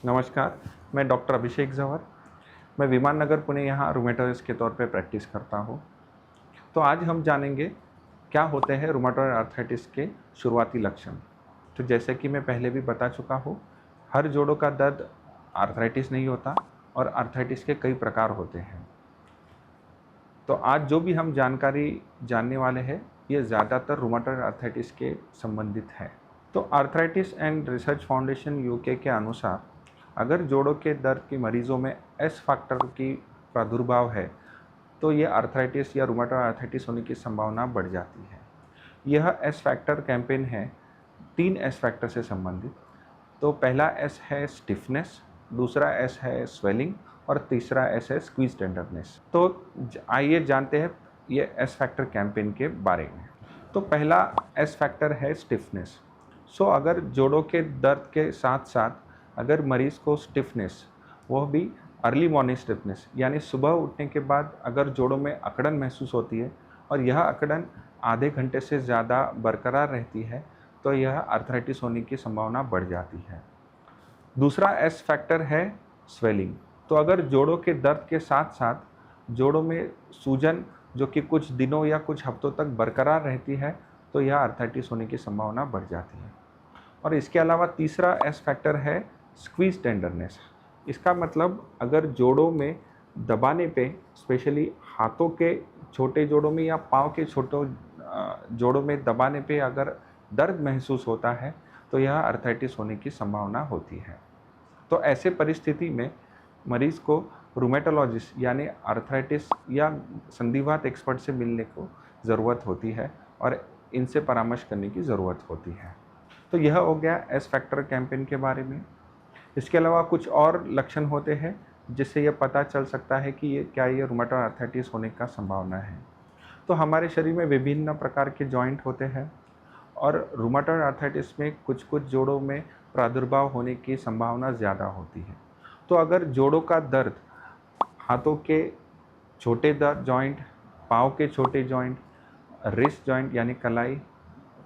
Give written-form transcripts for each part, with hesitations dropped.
नमस्कार, मैं डॉक्टर अभिषेक जवर। मैं विमान नगर पुणे यहाँ रूमेटोइड के तौर पे प्रैक्टिस करता हूँ। तो आज हम जानेंगे क्या होते हैं रूमेटॉइड आर्थराइटिस के शुरुआती लक्षण। तो जैसे कि मैं पहले भी बता चुका हूँ, हर जोड़ों का दर्द आर्थराइटिस नहीं होता और आर्थराइटिस के कई प्रकार होते हैं। तो आज जो भी हम जानकारी जानने वाले हैं, ये ज़्यादातर रूमेटॉइड आर्थराइटिस के संबंधित है। तो arthritis and research foundation UK के अनुसार अगर जोड़ों के दर्द के मरीजों में एस फैक्टर की प्रादुर्भाव है तो ये आर्थराइटिस या रूमेटॉइड आर्थराइटिस होने की संभावना बढ़ जाती है। यह एस फैक्टर कैंपेन है 3 एस फैक्टर से संबंधित। तो पहला एस है स्टिफनेस, दूसरा एस है स्वेलिंग और तीसरा एस है स्क्वीज टेंडरनेस। तो आइए जानते हैं ये एस फैक्टर कैंपेन के बारे में। तो पहला एस फैक्टर है स्टिफनेस। अगर जोड़ों के दर्द के साथ साथ अगर मरीज़ को स्टिफनेस, वह भी अर्ली मॉर्निंग स्टिफनेस यानी सुबह उठने के बाद अगर जोड़ों में अकड़न महसूस होती है और यह अकड़न आधे घंटे से ज़्यादा बरकरार रहती है तो यह आर्थराइटिस होने की संभावना बढ़ जाती है। दूसरा एस फैक्टर है स्वेलिंग। तो अगर जोड़ों के दर्द के साथ साथ जोड़ों में सूजन जो कि कुछ दिनों या कुछ हफ्तों तक बरकरार रहती है तो यह आर्थराइटिस होने की संभावना बढ़ जाती है। और इसके अलावा तीसरा एस फैक्टर है स्क्वीज टेंडरनेस। इसका मतलब अगर जोड़ों में दबाने पे, स्पेशली हाथों के छोटे जोड़ों में या पाँव के छोटे जोड़ों में दबाने पे अगर दर्द महसूस होता है तो यह आर्थराइटिस होने की संभावना होती है। तो ऐसे परिस्थिति में मरीज़ को रूमेटोलॉजिस्ट यानी आर्थराइटिस या संधिवात एक्सपर्ट से मिलने को ज़रूरत होती है और इनसे परामर्श करने की ज़रूरत होती है। तो यह हो गया एस फैक्टर कैंपेन के बारे में। इसके अलावा कुछ और लक्षण होते हैं जिससे यह पता चल सकता है कि ये रूमेटॉइड आर्थराइटिस होने का संभावना है। तो हमारे शरीर में विभिन्न प्रकार के जॉइंट होते हैं और रूमेटॉइड आर्थराइटिस में कुछ कुछ जोड़ों में प्रादुर्भाव होने की संभावना ज़्यादा होती है। तो अगर जोड़ों का दर्द हाथों के छोटे जॉइंट, पाँव के छोटे जॉइंट, रिस्ट जॉइंट यानी कलाई,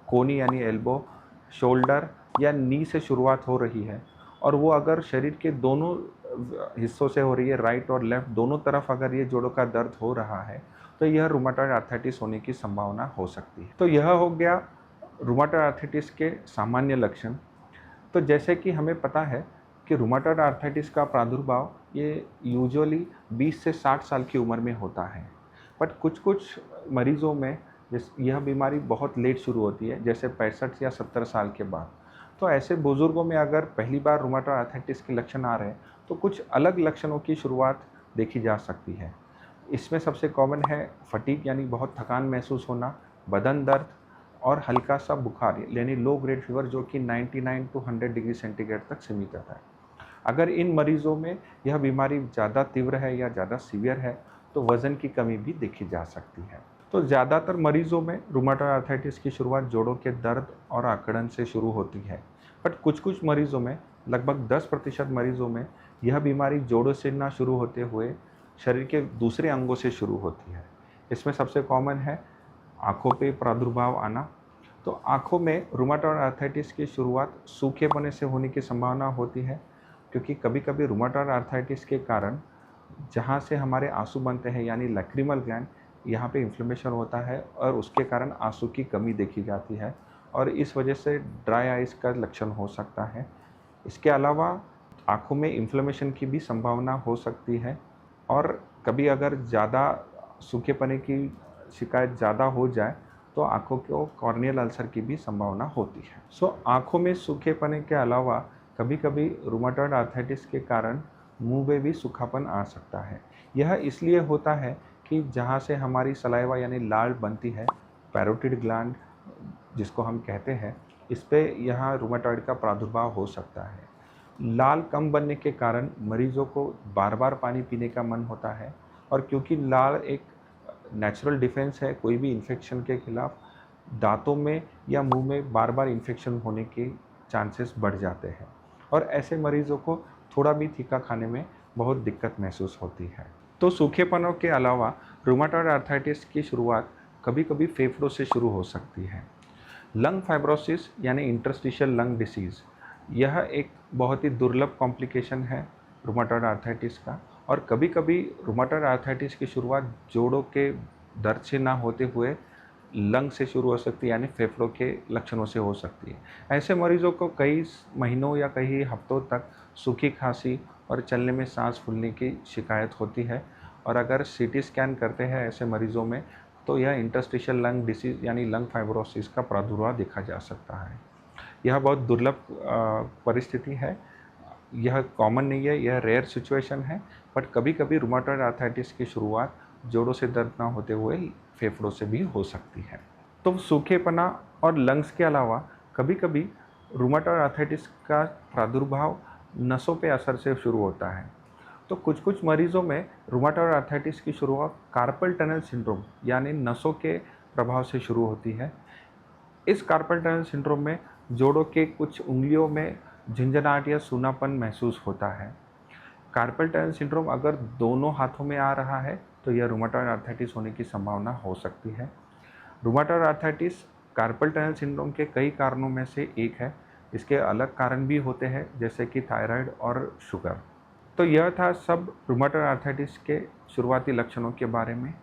कोनी यानी एल्बो, शोल्डर या नी से शुरुआत हो रही है और वो अगर शरीर के दोनों हिस्सों से हो रही है, राइट और लेफ़्ट दोनों तरफ अगर ये जोड़ों का दर्द हो रहा है तो यह रूमेटॉइड आर्थराइटिस होने की संभावना हो सकती है। तो यह हो गया रूमेटॉइड आर्थराइटिस के सामान्य लक्षण। तो जैसे कि हमें पता है कि रूमेटॉइड आर्थराइटिस का प्रादुर्भाव ये यूजुअली 20 से 60 साल की उम्र में होता है, बट कुछ कुछ मरीज़ों में यह बीमारी बहुत लेट शुरू होती है, जैसे 65 या 70 साल के बाद। तो ऐसे बुज़ुर्गों में अगर पहली बार रूमेटॉइड आर्थराइटिस के लक्षण आ रहे हैं तो कुछ अलग लक्षणों की शुरुआत देखी जा सकती है। इसमें सबसे कॉमन है फटीग यानी बहुत थकान महसूस होना, बदन दर्द और हल्का सा बुखार यानी लो ग्रेड फीवर जो कि 99 टू 100 डिग्री सेंटीग्रेड तक सीमित रहता है। अगर इन मरीज़ों में यह बीमारी ज़्यादा तीव्र है या ज़्यादा सीवियर है तो वज़न की कमी भी देखी जा सकती है। तो ज़्यादातर मरीज़ों में रूमेटॉइड आर्थराइटिस की शुरुआत जोड़ों के दर्द और अकड़न से शुरू होती है, बट कुछ कुछ मरीज़ों में, लगभग 10% मरीज़ों में यह बीमारी जोड़ों से ना शुरू होते हुए शरीर के दूसरे अंगों से शुरू होती है। इसमें सबसे कॉमन है आँखों पे प्रादुर्भाव आना। तो आँखों में रूमेटॉइड आर्थराइटिस की शुरुआत सूखेपने से होने की संभावना होती है, क्योंकि कभी कभी रूमेटॉइड आर्थराइटिस के कारण जहाँ से हमारे आंसू बनते हैं यानी लैक्रिमल ग्लैंड, यहाँ पे इन्फ्लेमेशन होता है और उसके कारण आंसू की कमी देखी जाती है और इस वजह से ड्राई आइज़ का लक्षण हो सकता है। इसके अलावा आँखों में इन्फ्लेमेशन की भी संभावना हो सकती है और कभी अगर ज़्यादा सूखेपने की शिकायत ज़्यादा हो जाए तो आँखों को कॉर्नियल अल्सर की भी संभावना होती है। आँखों में सूखेपने के अलावा कभी कभी रूमेटॉइड आर्थराइटिस के कारण मुंह में भी सूखापन आ सकता है। यह इसलिए होता है कि जहाँ से हमारी सलाइवा यानी लाल बनती है, पैरोटिड ग्लैंड जिसको हम कहते हैं, इस पे यहाँ रूमेटॉइड का प्रादुर्भाव हो सकता है। लाल कम बनने के कारण मरीजों को बार बार पानी पीने का मन होता है और क्योंकि लाल एक नेचुरल डिफेंस है कोई भी इन्फेक्शन के खिलाफ, दांतों में या मुंह में बार बार इन्फेक्शन होने के चांसेस बढ़ जाते हैं और ऐसे मरीजों को थोड़ा भी तीखा खाने में बहुत दिक्कत महसूस होती है। तो सूखेपनों के अलावा रूमेटॉइड आर्थराइटिस की शुरुआत कभी कभी फेफड़ों से शुरू हो सकती है। लंग फाइब्रोसिस यानी इंटरस्टिशियल लंग डिसीज़ यह एक बहुत ही दुर्लभ कॉम्प्लिकेशन है रूमेटॉइड आर्थराइटिस का, और कभी कभी रूमेटॉइड आर्थराइटिस की शुरुआत जोड़ों के दर्द से ना होते हुए लंग से शुरू हो सकती है, यानी फेफड़ों के लक्षणों से हो सकती है। ऐसे मरीजों को कई महीनों या कई हफ्तों तक सूखी खांसी और चलने में सांस फूलने की शिकायत होती है, और अगर सीटी स्कैन करते हैं ऐसे मरीजों में तो यह इंटरस्टिशियल लंग डिसीज यानी लंग फाइब्रोसिस का प्रादुर्भाव देखा जा सकता है। यह बहुत दुर्लभ परिस्थिति है, यह कॉमन नहीं है, यह रेयर सिचुएशन है, बट कभी कभी रूमेटॉइड आर्थराइटिस की शुरुआत जोड़ों से दर्द ना होते हुए फेफड़ों से भी हो सकती है। तो सूखेपना और लंग्स के अलावा कभी कभी रूमेटॉइड आर्थराइटिस का प्रादुर्भाव नसों पे असर से शुरू होता है। तो कुछ मरीजों में रूमेटॉइड आर्थराइटिस की शुरुआत कार्पल टनल सिंड्रोम यानी नसों के प्रभाव से शुरू होती है। इस कार्पल टनल सिंड्रोम में जोड़ों के कुछ उंगलियों में झंझनाहट या सूनापन महसूस होता है। कार्पल टनल सिंड्रोम अगर दोनों हाथों में आ रहा है तो यह रूमेटॉइड आर्थराइटिस होने की संभावना हो सकती है। Rheumatoid arthritis carpal tunnel syndrome के कई कारणों में से एक है। इसके अलग कारण भी होते हैं जैसे कि थायराइड और शुगर। तो यह था सब रूमेटॉइड आर्थराइटिस के शुरुआती लक्षणों के बारे में।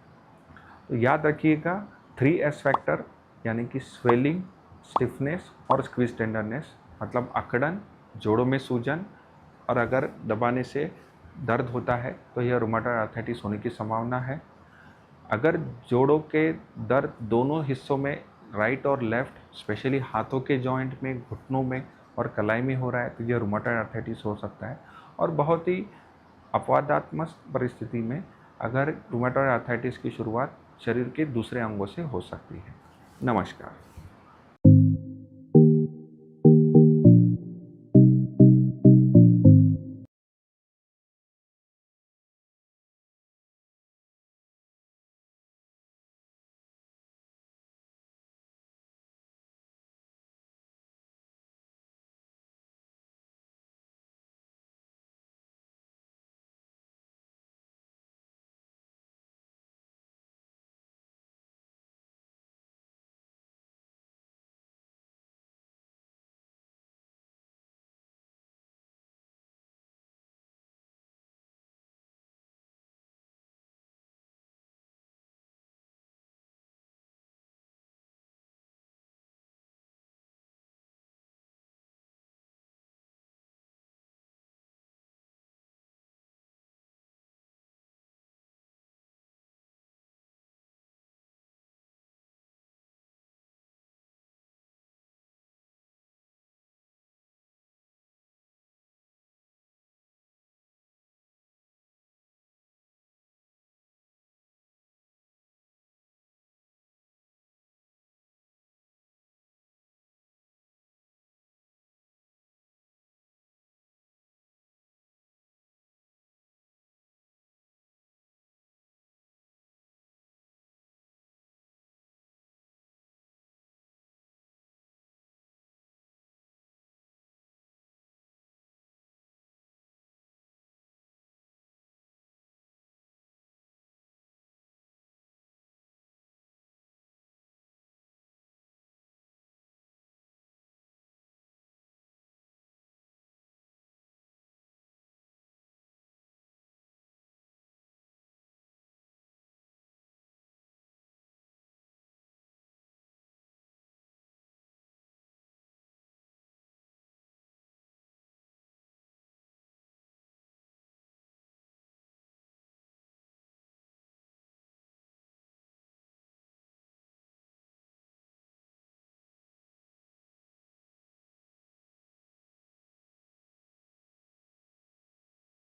तो याद रखिएगा 3S फैक्टर यानी कि स्वेलिंग, स्टिफनेस और स्क्वीज टेंडरनेस, मतलब अकड़न, जोड़ों में सूजन, और अगर दबाने से दर्द होता है तो यह रूमेटॉइड आर्थराइटिस होने की संभावना है। अगर जोड़ों के दर्द दोनों हिस्सों में, राइट और लेफ्ट, स्पेशली हाथों के जॉइंट में, घुटनों में और कलाई में हो रहा है तो यह रूमेटॉइड आर्थराइटिस हो सकता है। और बहुत ही अपवादात्मक परिस्थिति में अगर रूमेटॉइड आर्थराइटिस की शुरुआत शरीर के दूसरे अंगों से हो सकती है। नमस्कार।